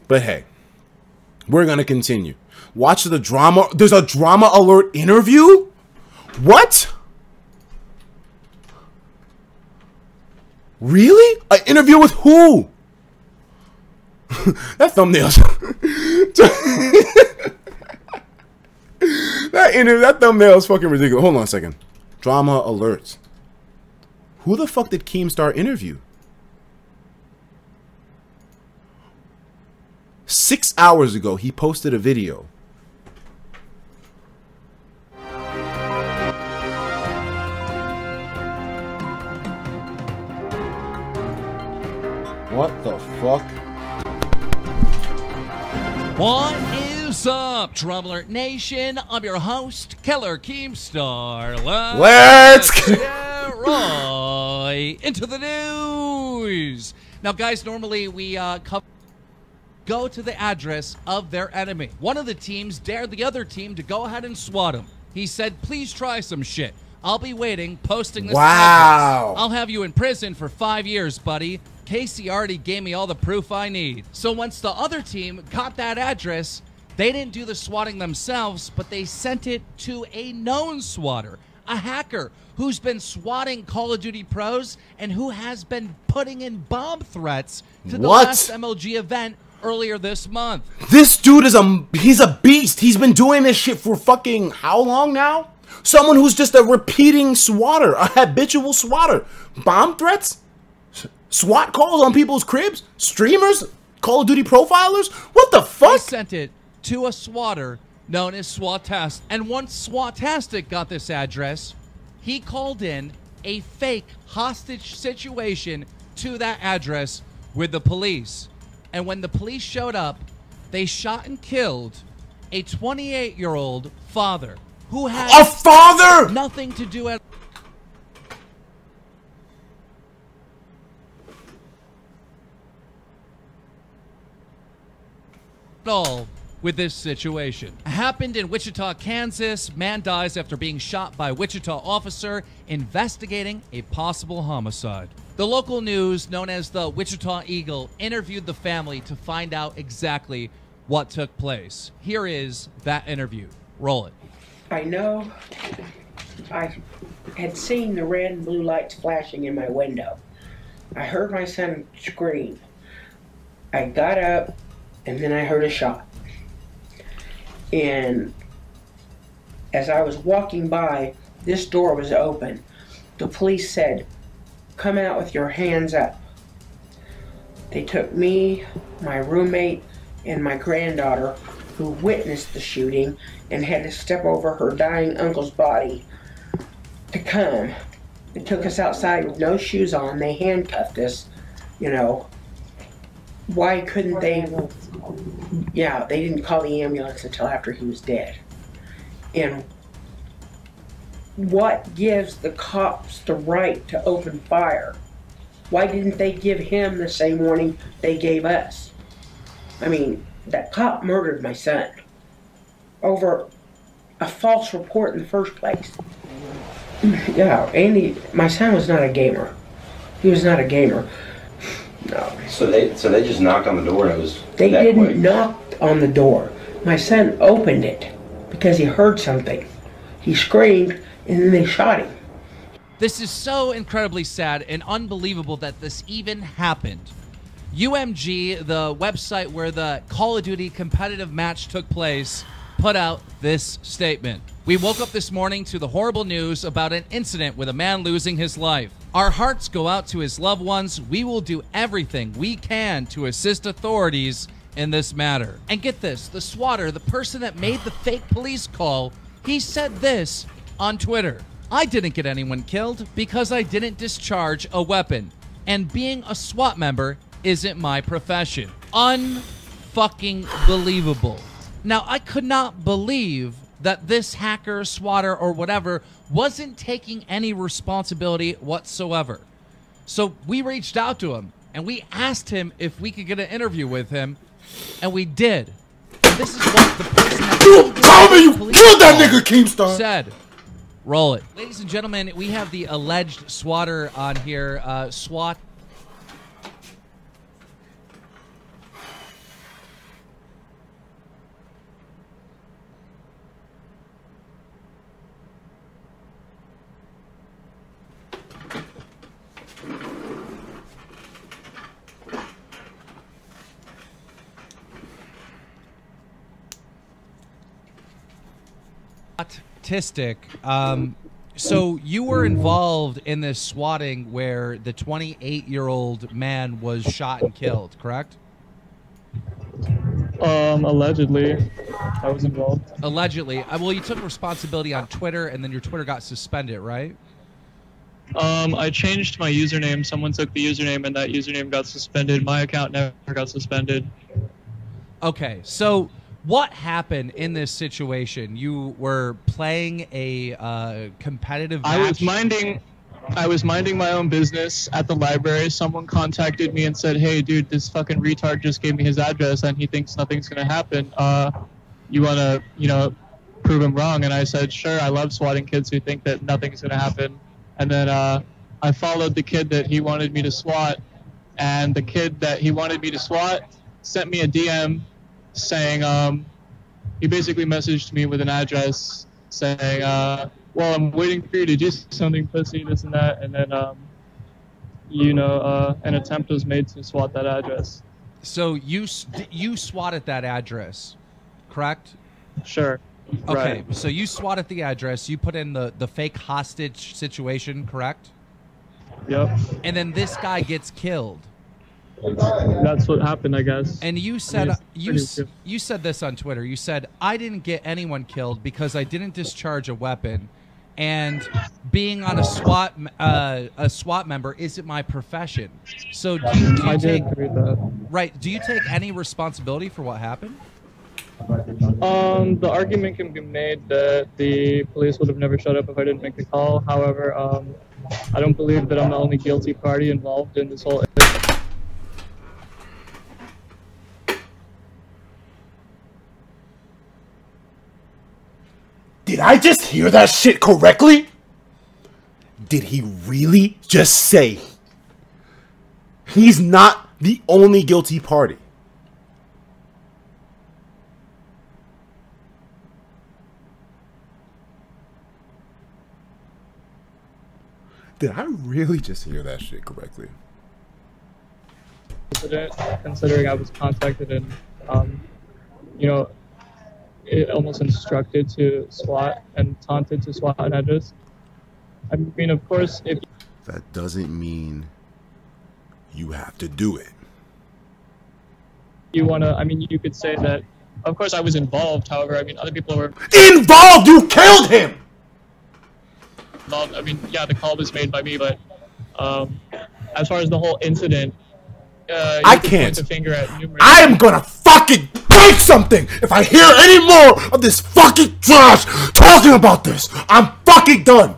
But hey, we're going to continue. Watch the drama. There's a drama alert interview? What? Really? An interview with who? That thumbnail's... that thumbnail is fucking ridiculous. Hold on a second. Drama alerts. Who the fuck did Keemstar interview? 6 hours ago, he posted a video. What the fuck? What is up, Dramaalert Nation? I'm your host, Killer Keemstar. Let's get right into the news. Now, guys, normally we go to the address of their enemy. One of the teams dared the other team to go ahead and swat him. He said, please try some shit. I'll be waiting, posting this address. I'll have you in prison for 5 years, buddy. Casey already gave me all the proof I need. So once the other team got that address, they didn't do the swatting themselves, but they sent it to a known swatter, a hacker who's been swatting Call of Duty pros and who has been putting in bomb threats to the last MLG event earlier this month. This dude is he's a beast. He's been doing this shit for fucking how long now? Someone who's just a repeating swatter, a habitual swatter. Bomb threats? SWAT calls on people's cribs? Streamers? Call of Duty profilers? What the fuck? They sent it to a swatter known as Swatastic. And once Swatastic got this address, he called in a fake hostage situation to that address with the police. And when the police showed up, they shot and killed a 28-year-old father who had nothing to do at all with this situation. Happened in Wichita, Kansas. Man dies after being shot by Wichita officer investigating a possible homicide. The local news, known as the Wichita Eagle, interviewed the family to find out exactly what took place. Here is that interview. Roll it. I know I had seen the red and blue lights flashing in my window. I heard my son scream. I got up, and then I heard a shot. And as I was walking by, this door was open. The police said, "Come out with your hands up." They took me, my roommate, and my granddaughter, who witnessed the shooting and had to step over her dying uncle's body, to come. They took us outside with no shoes on. They handcuffed us, you know. Why couldn't they? Yeah, they didn't call the ambulance until after he was dead. And what gives the cops the right to open fire? Why didn't they give him the same warning they gave us? I mean, that cop murdered my son over a false report in the first place. Yeah, Andy, my son was not a gamer. He was not a gamer. No. So they just knocked on the door and it was They didn't knock on the door. My son opened it because he heard something. He screamed and then they shot him. This is so incredibly sad and unbelievable that this even happened. UMG, the website where the Call of Duty competitive match took place, put out this statement. We woke up this morning to the horrible news about an incident with a man losing his life. Our hearts go out to his loved ones. We will do everything we can to assist authorities in this matter. And get this, the swatter, the person that made the fake police call, he said this on Twitter. I didn't get anyone killed because I didn't discharge a weapon. And being a SWAT member isn't my profession. Unfucking believable. Now, I could not believe that this hacker, swatter, or whatever wasn't taking any responsibility whatsoever. So we reached out to him, and we asked him if we could get an interview with him, and we did. And this is what the person that killed that nigga Keemstar said. Roll it. Ladies and gentlemen, we have the alleged swatter on here. SWAT. Statistic. So you were involved in this swatting where the 28-year-old man was shot and killed, correct? Allegedly, I was involved. Allegedly. Well, you took responsibility on Twitter, and then your Twitter got suspended, right? I changed my username. Someone took the username, and that username got suspended. My account never got suspended. Okay, so what happened in this situation? You were playing a competitive match? I was minding my own business at the library. Someone contacted me and said, "Hey, dude, this fucking retard just gave me his address, and he thinks nothing's gonna happen. You wanna, prove him wrong?" And I said, "Sure. I love swatting kids who think that nothing's gonna happen." And then I followed the kid that he wanted me to swat, and the kid that he wanted me to swat sent me a DM saying, he basically messaged me with an address saying, well, I'm waiting for you to do something, pussy, this and that, and then, an attempt was made to swat that address. So you swatted that address, correct? Sure. Okay, Right. so you swatted the address, you put in the fake hostage situation, correct? Yep. And then this guy gets killed. That's what happened, I guess. And you said you said this on Twitter. You said, "I didn't get anyone killed because I didn't discharge a weapon, and being on a SWAT member isn't my profession." So do you I take did read that. right? Do you take any responsibility for what happened? The argument can be made that the police would have never showed up if I didn't make the call. However, I don't believe that I'm the only guilty party involved in this whole. Did I just hear that shit correctly? Did he really just say he's not the only guilty party? Did I really just hear that shit correctly? Considering I was contacted and, it almost instructed to SWAT and taunted to SWAT an address. I mean, of course, if That doesn't mean you have to do it. you want to, you could say that, of course, I was involved. However, other people were Involved! You killed him! involved. Yeah, the call was made by me, but as far as the whole incident, I could can't. point the finger at numerous. I am gonna fucking break something if I hear any more of this fucking trash talking about this. I'm fucking done.